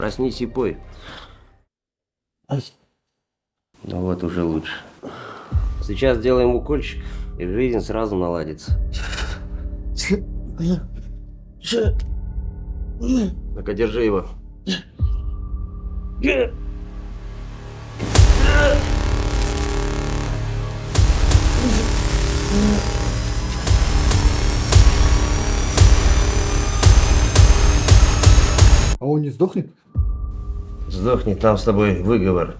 Проснись и пой. Ну вот, уже лучше. Сейчас сделаем укольчик, и жизнь сразу наладится. Ну-ка, держи его. А он не сдохнет? Сдохнет, нам с тобой выговор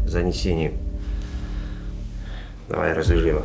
занесением. Давай, развяжи его.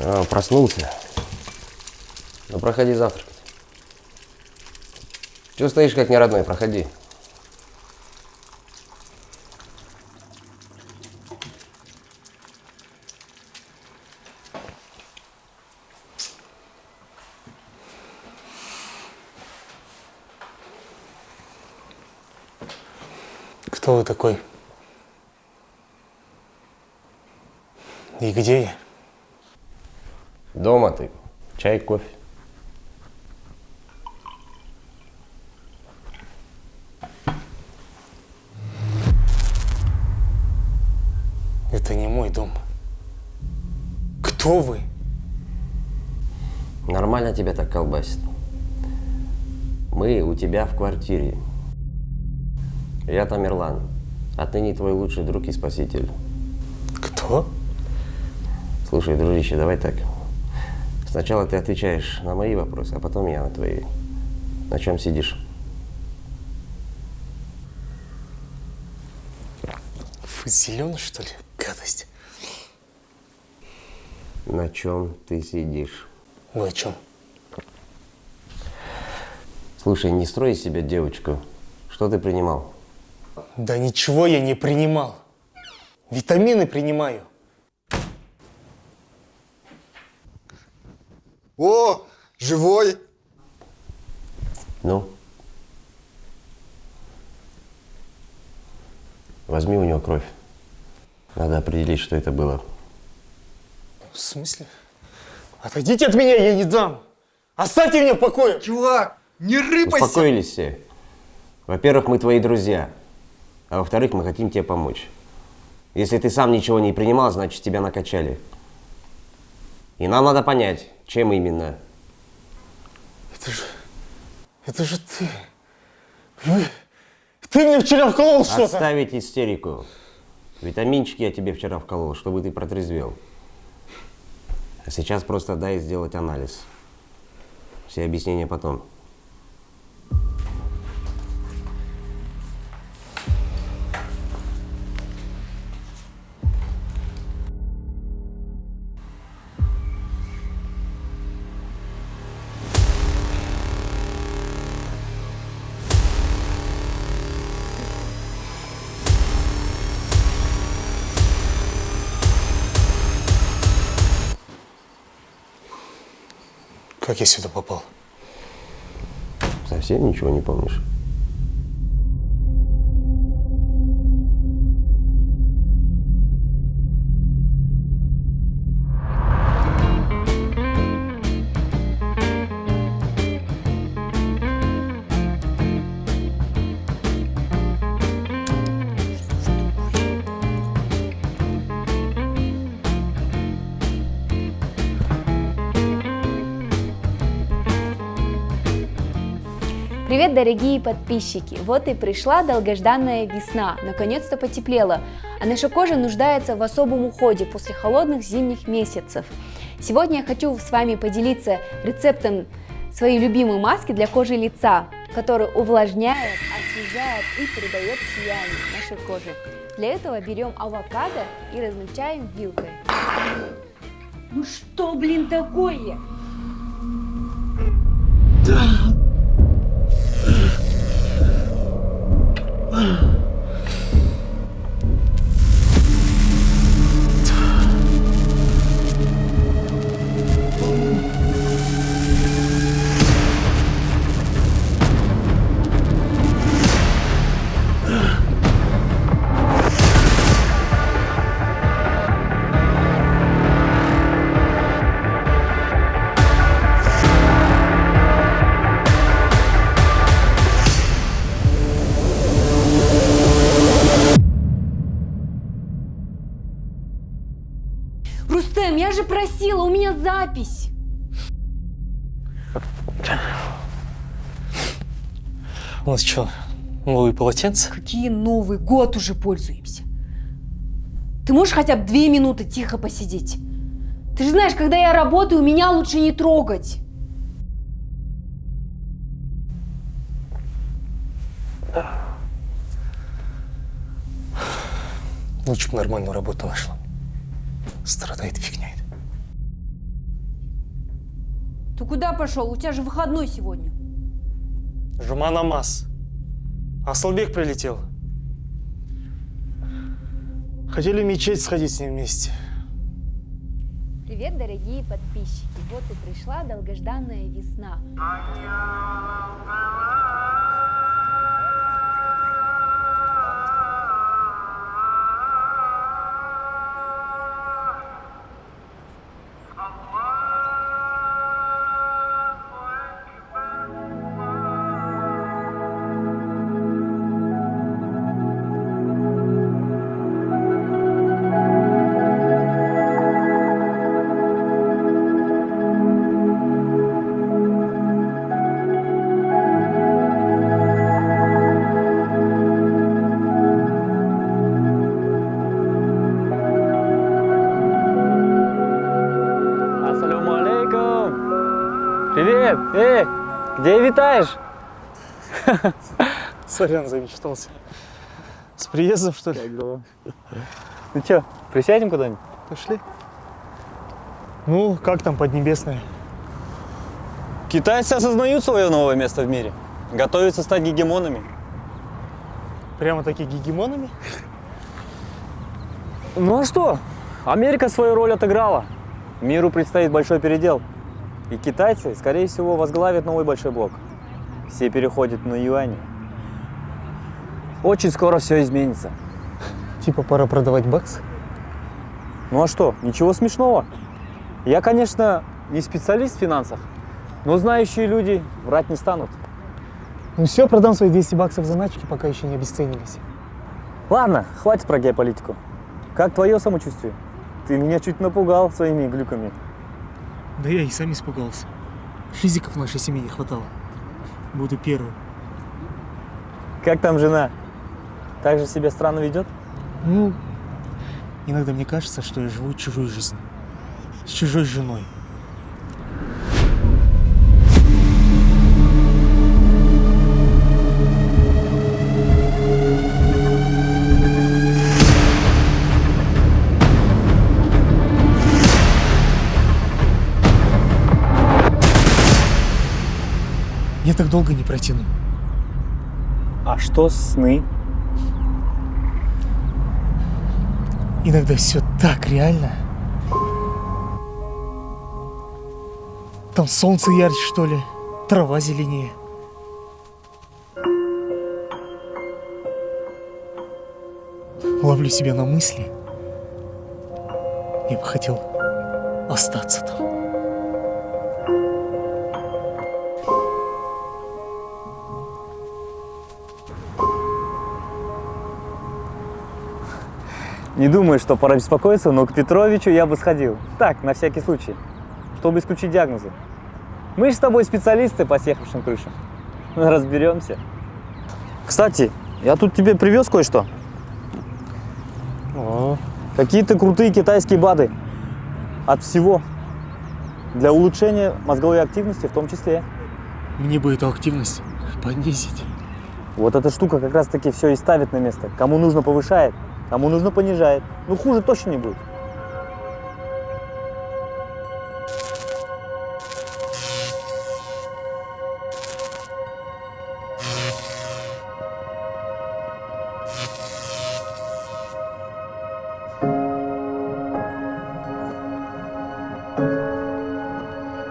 А, проснулся. Ну, проходи завтракать. Чего стоишь, как неродной? Проходи. Кто вы такой? И где я? Дома ты. Чай, кофе. Это не мой дом. Кто вы? Нормально тебя так колбасит. Мы у тебя в квартире. Я Тамерлан. Отныне твой лучший друг и спаситель. Кто? Слушай, дружище, давай так. Сначала ты отвечаешь на мои вопросы, а потом я на твои. На чем сидишь? Вы зеленый, что ли? Гадость. На чем ты сидишь? Вы о чем? Слушай, не строй из себя девочку. Что ты принимал? Да ничего я не принимал. Витамины принимаю. О, живой! Ну? Возьми у него кровь. Надо определить, что это было. В смысле? Отойдите от меня, я не дам. Оставьте меня в покое. Чувак, не рыпайся! Успокоились все. Во-первых, мы твои друзья. А во-вторых, мы хотим тебе помочь. Если ты сам ничего не принимал, значит, тебя накачали. И нам надо понять, чем именно. Это же ты. Ты мне вчера вколол что-то. Отставить истерику. Витаминчики я тебе вчера вколол, чтобы ты протрезвел. А сейчас просто дай сделать анализ. Все объяснения потом. Как я сюда попал? Совсем ничего не помнишь? Привет, дорогие подписчики! Вот и пришла долгожданная весна, наконец-то потеплело, а наша кожа нуждается в особом уходе после холодных зимних месяцев. Сегодня я хочу с вами поделиться рецептом своей любимой маски для кожи лица, который увлажняет, освежает и придает сияние нашей коже. Для этого берем авокадо и размельчаем вилкой. Ну что, блин, такое? Рустем, я же просила, у меня запись! У нас что, новые полотенца? Какие Новый год уже пользуемся? Ты можешь хотя бы 2 минуты тихо посидеть? Ты же знаешь, когда я работаю, меня лучше не трогать. Лучше бы нормальную работу нашла. Страдает фигня. Ты куда пошел? У тебя же выходной сегодня. Жума намаз. Асылбек прилетел. Хотели в мечеть сходить с ним вместе. Привет, дорогие подписчики! Вот и пришла долгожданная весна. Ассаляму алейкум! Привет! Где витаешь? Сорян, замечтался. С приездом, что ли? Ну чё, присядем куда-нибудь? Пошли. Ну, как там Поднебесная? Китайцы осознают свое новое место в мире. Готовятся стать гегемонами. Прямо такие гегемонами? Ну а что? Америка свою роль отыграла. Миру предстоит большой передел. И китайцы, скорее всего, возглавят новый большой блок. Все переходят на юани. Очень скоро все изменится. Типа пора продавать бакс? Ну а что, ничего смешного. Я, конечно, не специалист в финансах, но знающие люди врать не станут. Ну все, продам свои 200 баксов заначки, пока еще не обесценились. Ладно, хватит про геополитику. Как твое самочувствие? Ты меня чуть напугал своими глюками. Да я и сам испугался. Физиков в нашей семье не хватало. Буду первым. Как там жена? Так же себя странно ведет? Ну, Иногда мне кажется, что я живу чужой жизнью. С чужой женой. Я так долго не протяну. А что сны? Иногда все так реально. Там солнце ярче, что ли, трава зеленее. Ловлю себя на мысли. Я бы хотел остаться там. Не думаю, что пора беспокоиться, но к Петровичу я бы сходил. Так, на всякий случай, чтобы исключить диагнозы. Мы же с тобой специалисты по съехавшим крышам. Разберемся. Кстати, я тут тебе привез кое-что. Какие-то крутые китайские БАДы. От всего. Для улучшения мозговой активности в том числе. Мне бы эту активность понизить. Вот эта штука как раз-таки все и ставит на место. Кому нужно, повышает, кому нужно, понижает. Ну, хуже точно не будет.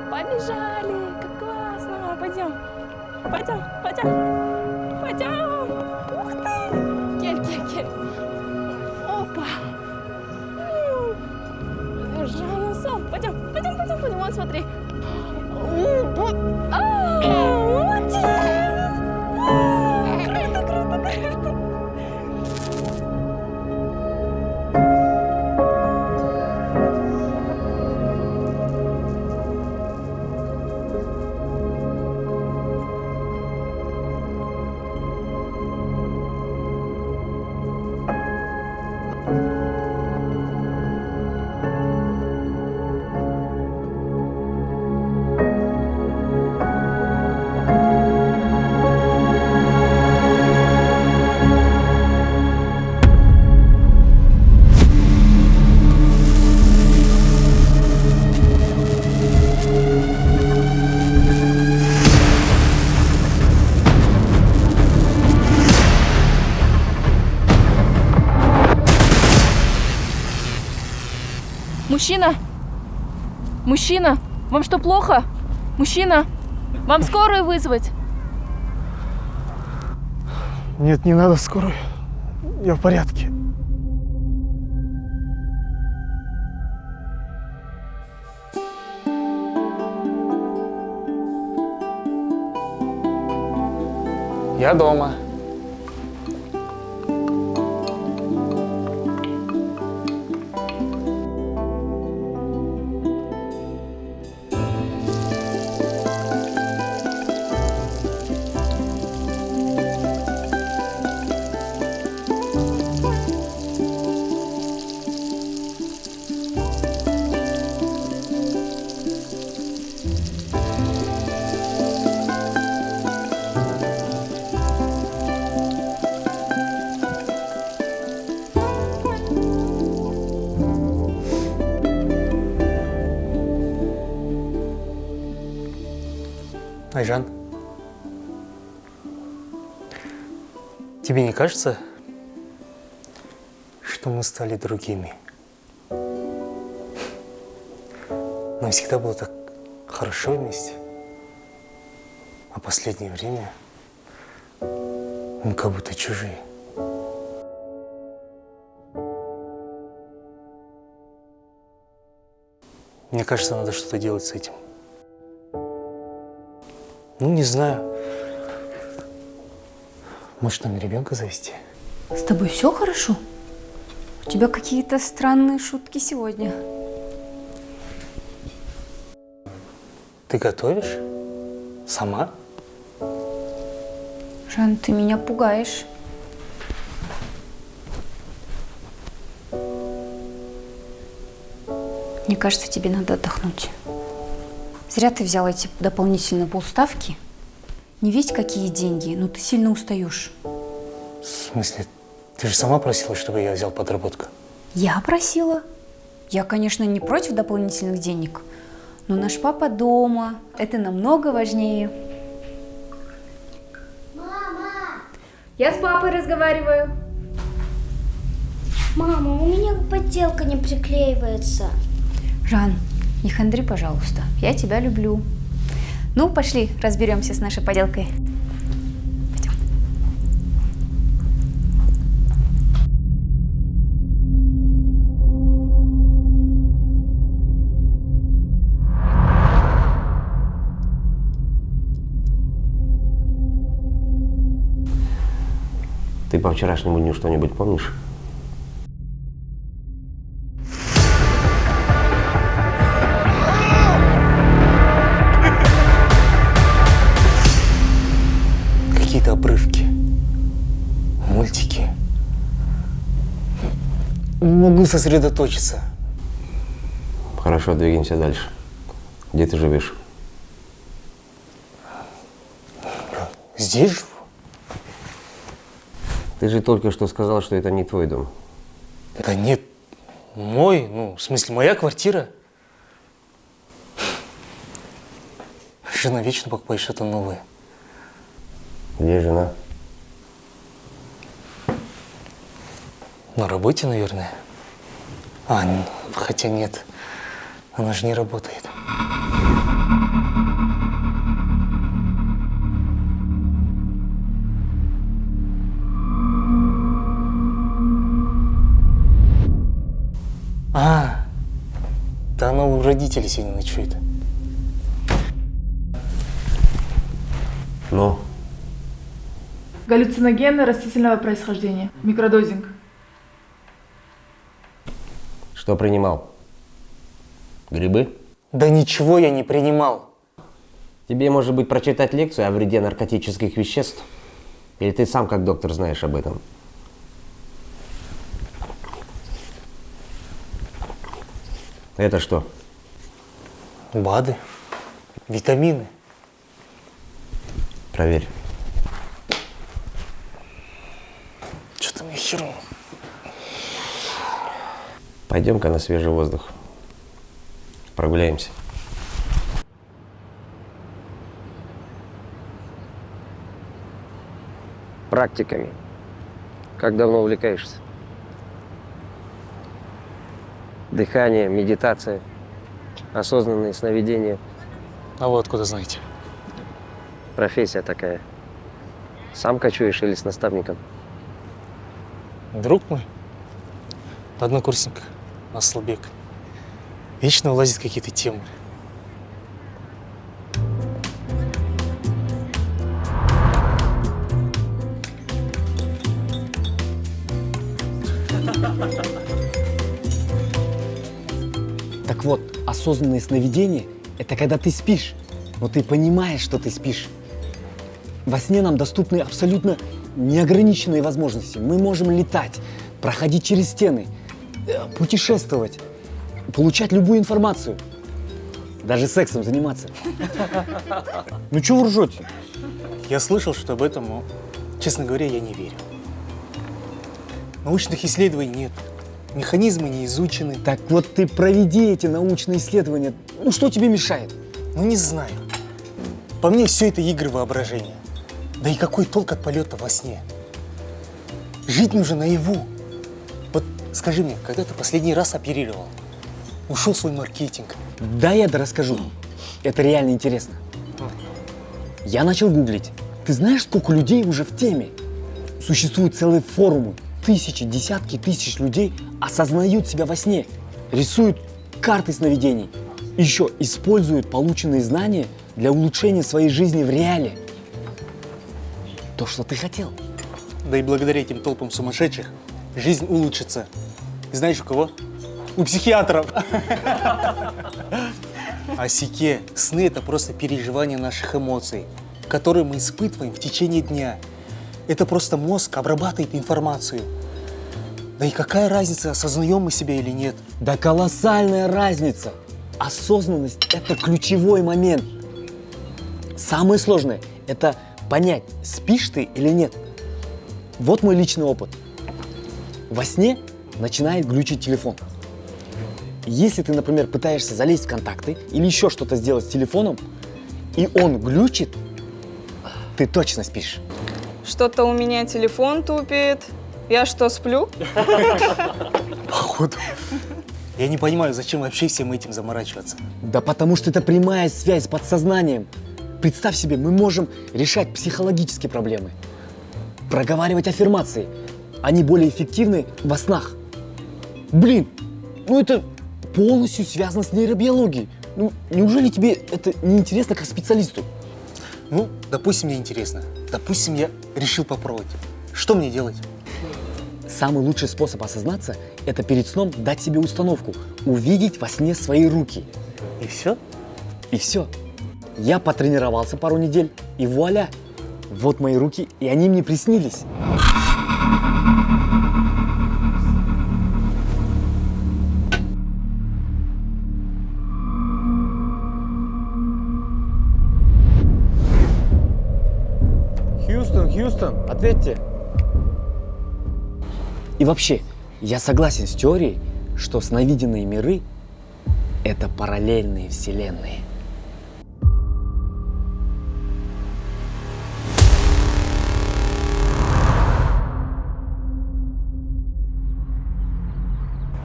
Побежали! Как классно! Пойдем! Пойдем! Пойдем! Пойдем! Ух ты! Кель! Опа! Жанусов! Пойдем! Вот смотри! Молодец! Круто! Мужчина! Вам что, плохо? Мужчина! Вам скорую вызвать? Нет, не надо скорую. Я в порядке. Я дома. Айжан, тебе не кажется, что мы стали другими? Нам всегда было так хорошо вместе, а последнее время мы как будто чужие. Мне кажется, надо что-то делать с этим. Ну, не знаю. Может, нам ребенка завести? С тобой все хорошо? У тебя какие-то странные шутки сегодня. Ты готовишь? Сама? Жан, ты меня пугаешь. Мне кажется, тебе надо отдохнуть. Зря ты взял эти дополнительные полставки. Не весть какие деньги, но ты сильно устаешь. В смысле? Ты же сама просила, чтобы я взял подработку. Я просила. Я, конечно, не против дополнительных денег, но наш папа дома. Это намного важнее. Я с папой разговариваю. Мама, у меня подделка не приклеивается. Жан, не хандри, пожалуйста. Я тебя люблю. Ну, пошли, разберемся с нашей поделкой. Пойдем. Ты по вчерашнему дню что-нибудь помнишь? Какие-то обрывки. Мультики. Не могу сосредоточиться. Хорошо, двигаемся дальше. Где ты живешь? Здесь живу? Ты же только что сказал, что это не твой дом. Да нет, мой, ну, в смысле, моя квартира. Жена вечно покупает что-то новое. Где жена? На работе, наверное. Хотя нет, она же не работает. Да она у родителей сегодня ночует. Ну? Галлюциногены растительного происхождения. Микродозинг. Что принимал? Грибы? Да ничего я не принимал. Тебе, может быть, прочитать лекцию о вреде наркотических веществ? Или ты сам, как доктор, знаешь об этом? Это что? БАДы, витамины. Проверь. Что-то мне херово. Пойдем-ка на свежий воздух. Прогуляемся. Практиками. Как давно увлекаешься? Дыхание, медитация, осознанные сновидения. А вы откуда знаете? Профессия такая. Сам кочуешь или с наставником? Друг мой, однокурсник, Аслабек. Вечно влазит в какие-то темы. Так вот, осознанные сновидения – это когда ты спишь, но ты понимаешь, что ты спишь. Во сне нам доступны абсолютно неограниченные возможности. Мы можем летать, проходить через стены, путешествовать, получать любую информацию. Даже сексом заниматься. Ну чего вы ржете? Я слышал, что об этом, но, честно говоря, я не верю. Научных исследований нет. Механизмы не изучены. Так вот ты проведи эти научные исследования. Ну что тебе мешает? Ну не знаю. По мне все это игры воображения. Да и какой толк от полета во сне? Жить нужно наяву. Вот скажи мне, когда ты последний раз оперировал? Ушел свой маркетинг. Да, я расскажу. Это реально интересно. Я начал гуглить. Ты знаешь, сколько людей уже в теме? Существуют целые форумы. Тысячи, десятки тысяч людей осознают себя во сне, рисуют карты сновидений. Еще используют полученные знания для улучшения своей жизни в реале. То, что ты хотел. Да и благодаря этим толпам сумасшедших жизнь улучшится. Знаешь, у кого? У психиатров. А сике, сны – это просто переживание наших эмоций, которые мы испытываем в течение дня. Это просто мозг обрабатывает информацию. Да и какая разница, осознаем мы себя или нет? Да колоссальная разница. Осознанность – это ключевой момент. Самое сложное – это понять, спишь ты или нет. Вот мой личный опыт. Во сне начинает глючить телефон. Если ты, например, пытаешься залезть в контакты или еще что-то сделать с телефоном, и он глючит, ты точно спишь. Что-то у меня телефон тупит. Я что, сплю? Походу. Я не понимаю, зачем вообще всем этим заморачиваться. Да потому что это прямая связь с подсознанием. Представь себе, мы можем решать психологические проблемы, проговаривать аффирмации. Они более эффективны во снах. Блин, ну это полностью связано с нейробиологией. Ну, неужели тебе это не интересно как специалисту? Ну, допустим, мне интересно. Допустим, я решил попробовать. Что мне делать? Самый лучший способ осознаться – это перед сном дать себе установку, увидеть во сне свои руки. И все? И все. Я потренировался пару недель, и вуаля! Вот мои руки, и они мне приснились. Хьюстон, ответьте. И вообще, я согласен с теорией, что сновиденные миры – это параллельные вселенные.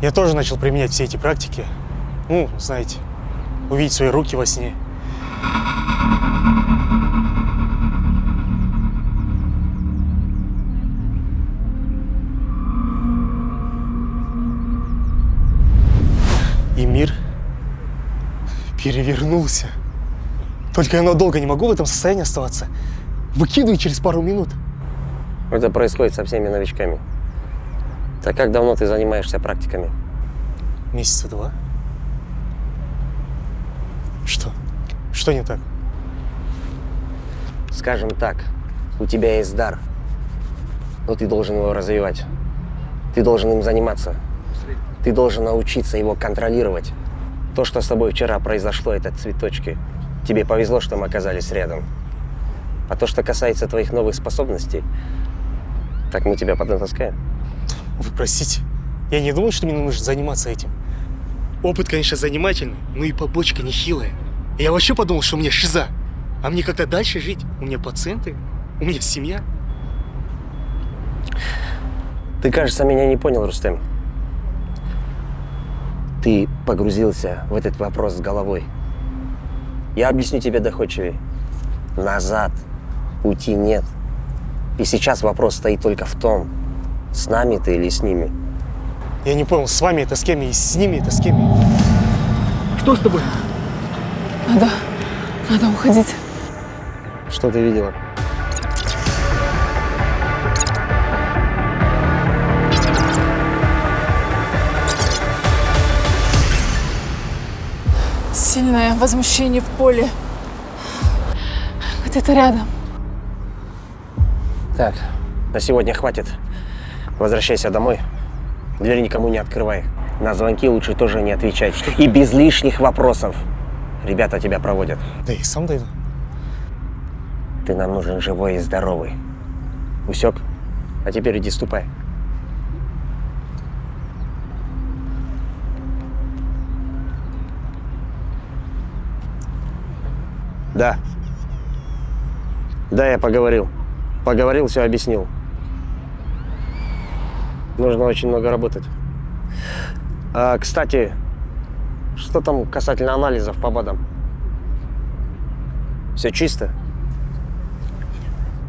Я тоже начал применять все эти практики. Ну, знаете, увидеть свои руки во сне. И мир перевернулся. Только я надолго не могу в этом состоянии оставаться. Выкидываю через пару минут. Это происходит со всеми новичками. Так как давно ты занимаешься практиками? Месяца 2. Что? Что не так? Скажем так, у тебя есть дар, но ты должен его развивать. Ты должен им заниматься. Ты должен научиться его контролировать. То, что с тобой вчера произошло, это цветочки. Тебе повезло, что мы оказались рядом. А то, что касается твоих новых способностей, так мы тебя поднатаскаем. Вы простите, я не думал, что мне нужно заниматься этим. Опыт, конечно, занимательный, но и побочка нехилая. Я вообще подумал, что у меня шиза. А мне как-то дальше жить? У меня пациенты, у меня семья. Ты, кажется, меня не понял, Рустем. Ты погрузился в этот вопрос с головой. Я объясню тебе доходчивее. Назад пути нет. И сейчас вопрос стоит только в том, с нами ты или с ними. Я не понял, с вами это с кем, и с ними это с кем. Что с тобой? Надо уходить. Что ты видела? Сильное возмущение в поле. Где-то рядом. Так, на сегодня хватит. Возвращайся домой. Дверь никому не открывай. На звонки лучше тоже не отвечать. И без лишних вопросов. Ребята тебя проводят. Да и сам дойду. Ты нам нужен живой и здоровый. Усек? А теперь иди ступай. Да. Да, я поговорил. Поговорил, все объяснил. Нужно очень много работать. Кстати, что там касательно анализов по БАДам? Все чисто?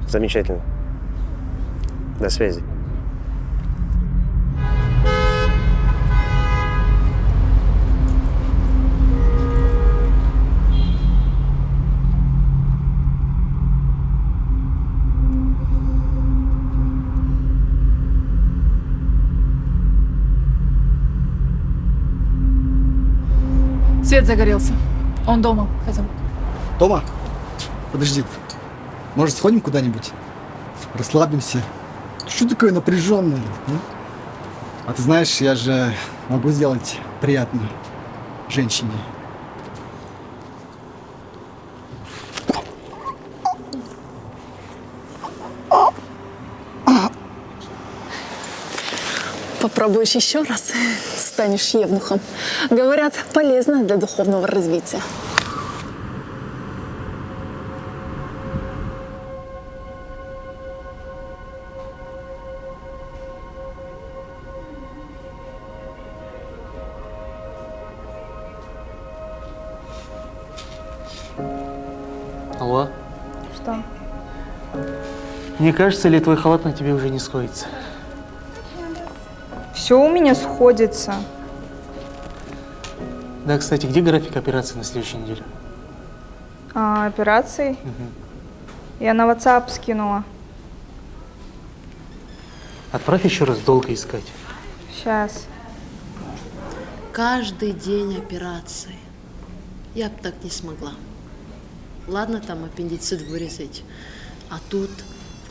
Замечательно. До связи. Свет загорелся. Он дома. Пойдем. Тома, подожди. Может, сходим куда-нибудь? Расслабимся. Что такое напряженное? А ты знаешь, я же могу сделать приятно женщине. Попробуешь еще раз, станешь евнухом. Говорят, полезно для духовного развития. Алло. Что? Не кажется ли, твой халат на тебе уже не сходится? Все у меня сходится. Да, кстати, где график операции на следующей неделе? А операции? Я на WhatsApp скинула. Отправь еще раз, долго искать. Сейчас. Каждый день операции. Я бы так не смогла. Ладно, там аппендицит вырезать, а тут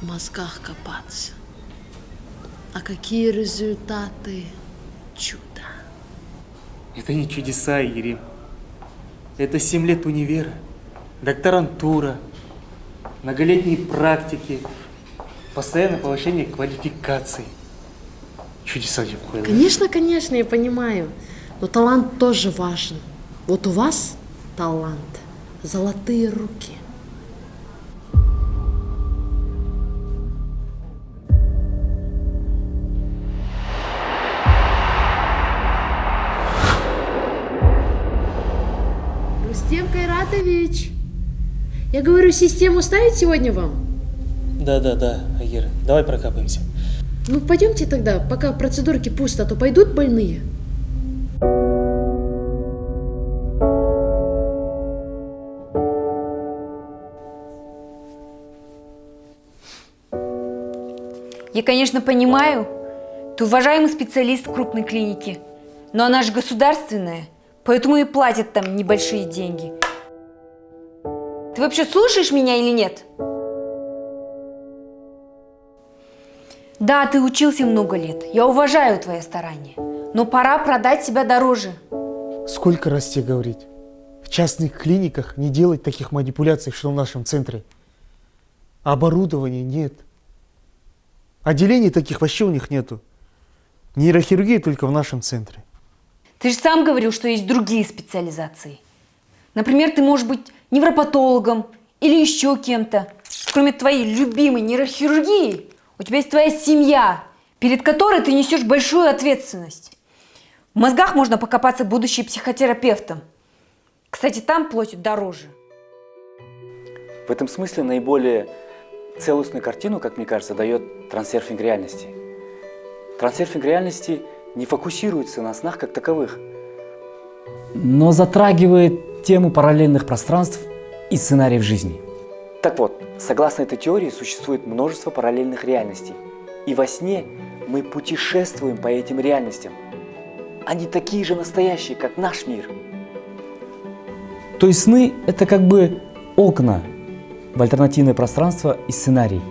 в мозгах копаться. А какие результаты? Чудо. Это не чудеса, Ирим. Это 7 лет универа, докторантура, многолетние практики, постоянное повышение квалификации. Чудеса не понял. Конечно, конечно, я понимаю. Но талант тоже важен. Вот у вас талант. Золотые руки. Рустем Кайратович, я говорю, систему ставить сегодня вам? Да, Агира, давай прокапаемся. Ну, пойдемте тогда, пока в процедурке пусто, а то пойдут больные. Я, конечно, понимаю, ты уважаемый специалист в крупной клинике, но она же государственная, поэтому и платят там небольшие деньги. Ты вообще слушаешь меня или нет? Да, ты учился много лет, я уважаю твои старания, но пора продать себя дороже. Сколько раз тебе говорить? В частных клиниках не делать таких манипуляций, что в нашем центре. Оборудования нет. Отделений таких вообще у них нету. Нейрохирургия только в нашем центре. Ты же сам говорил, что есть другие специализации. Например, ты можешь быть невропатологом или еще кем-то. Кроме твоей любимой нейрохирургии, у тебя есть твоя семья, перед которой ты несешь большую ответственность. В мозгах можно покопаться, будучи психотерапевтом. Кстати, там платят дороже. В этом смысле наиболее целостную картину, как мне кажется, дает трансерфинг реальности. Трансерфинг реальности не фокусируется на снах как таковых, но затрагивает тему параллельных пространств и сценариев жизни. Так вот, согласно этой теории, существует множество параллельных реальностей. И во сне мы путешествуем по этим реальностям. Они такие же настоящие, как наш мир. То есть сны – это как бы окна в альтернативное пространство и сценарий.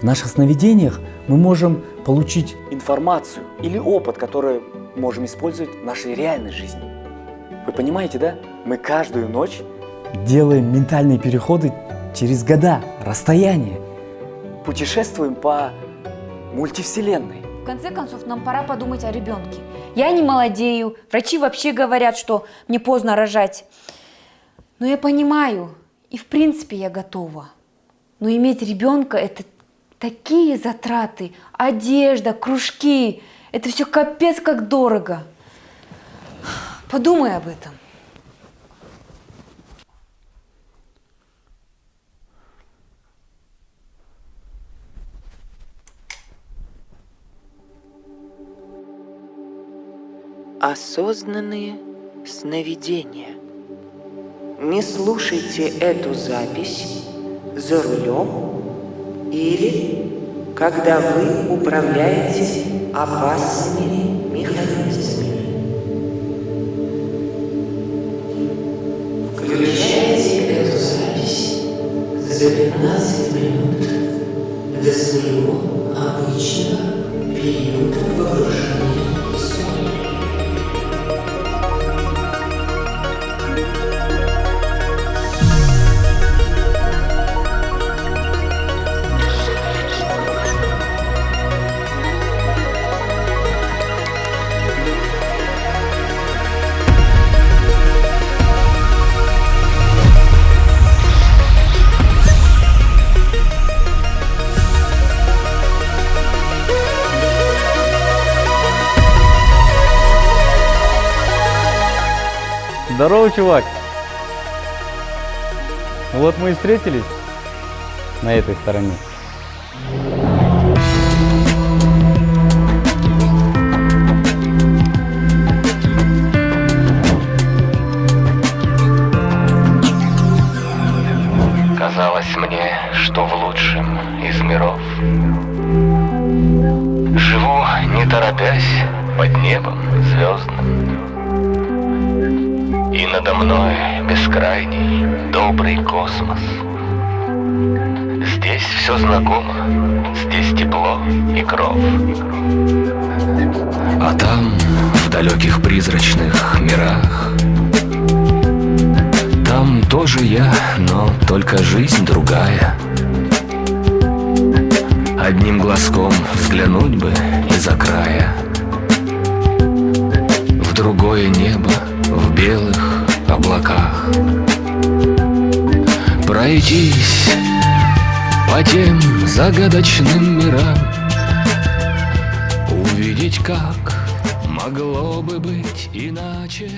В наших сновидениях мы можем получить информацию или опыт, который можем использовать в нашей реальной жизни. Вы понимаете, да? Мы каждую ночь делаем ментальные переходы через года, расстояния. Путешествуем по мультивселенной. В конце концов, нам пора подумать о ребенке. Я не молодею, врачи вообще говорят, что мне поздно рожать. Но я понимаю, и в принципе я готова. Но иметь ребенка – это такие затраты, одежда, кружки. Это все капец как дорого. Подумай об этом. Осознанные сновидения. Не слушайте эту запись за рулем или когда вы управляете опасными механизмами. Включайте эту запись за 15 минут до своего обычного период погружения в сон. Здорово, чувак. Вот мы и встретились на этой стороне. Казалось мне, что в лучшем из миров живу, не торопясь, под небом звездным. И надо мной бескрайний, добрый космос. Здесь все знакомо, здесь тепло и кров. А там, в далеких призрачных мирах, там тоже я, но только жизнь другая. Одним глазком взглянуть бы из-за края в другое небо, в белых облаках, пройтись по тем загадочным мирам, увидеть, как могло бы быть иначе.